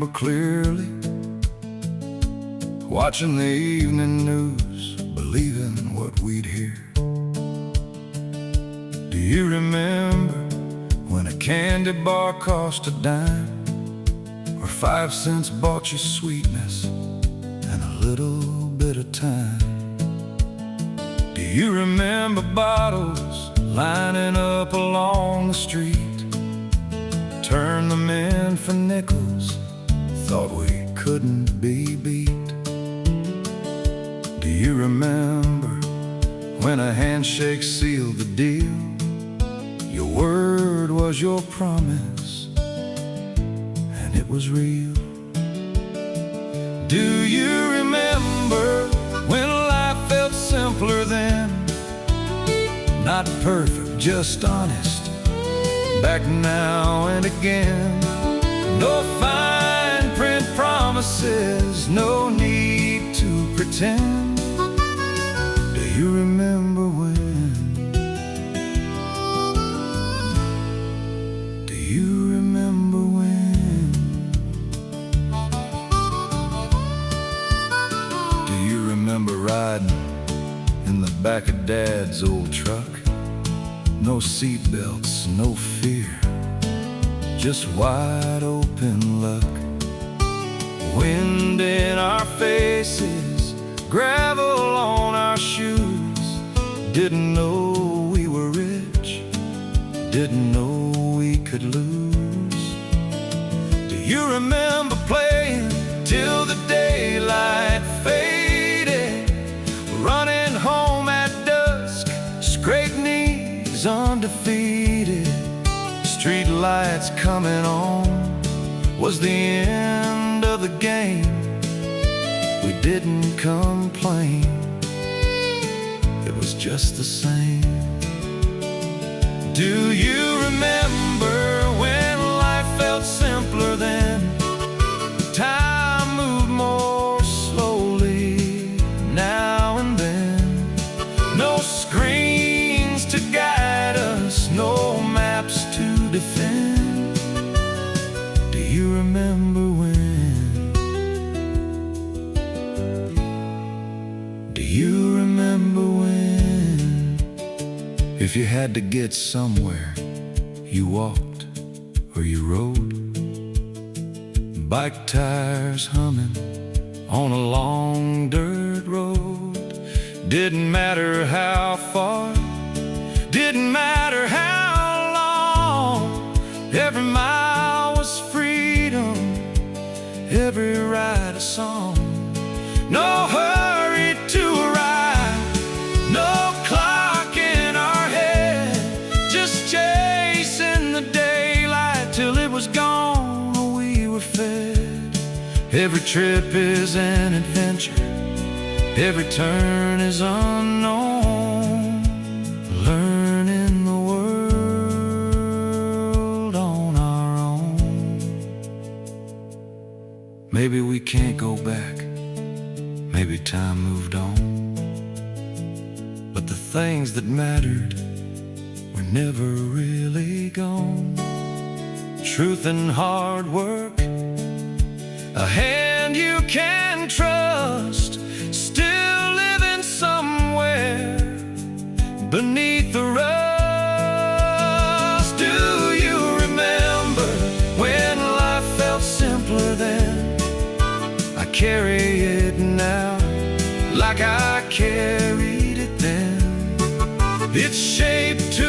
remember clearly watching the evening news, believing what we'd hear. Do you remember when a candy bar cost a dime, or 5 cents bought you sweetness and a little bit of time? Do you remember bottles lining up along the street? Turned them in for nickels, thought we couldn't be beat. Do you remember when a handshake sealed the deal? Your word was your promise, and it was real. Do you remember when life felt simpler then? Not perfect, just honest, back now and again. No fine print promises, no need to pretend. Do you remember when? Do you remember when? Do you remember riding in the back of Dad's old truck? No seat belts, no fear, just wide open luck. Wind in our faces, gravel on our shoes. Didn't know we were rich, didn't know we could lose. Do you remember playing till the daylight faded, running home at dusk, scraped knees, undefeated? Street lights coming on was the end of the game. We didn't complain, it was just the same. Do you remember when life felt simpler then? Time moved more slowly now and then. No screens to guide us, no maps to defend. Do you remember when? Do you remember when? If you had to get somewhere, you walked or you rode, bike tires humming on a long dirt road. Didn't matter how far, didn't matter how long. Every mile was freedom, every ride a song. No hurry to arrive, no clock in our head, just chasing the daylight till it was gone, we were fed. Every trip is an adventure, every turn is unknown. Learning the world on our own. Maybe we can't go back, maybe time moved on, but the things that mattered were never really gone. Truth and hard work, a hand you can trust, still living somewhere beneath the rust. Do you remember when life felt simpler then? I carry it now like I carried it then. It's shaped to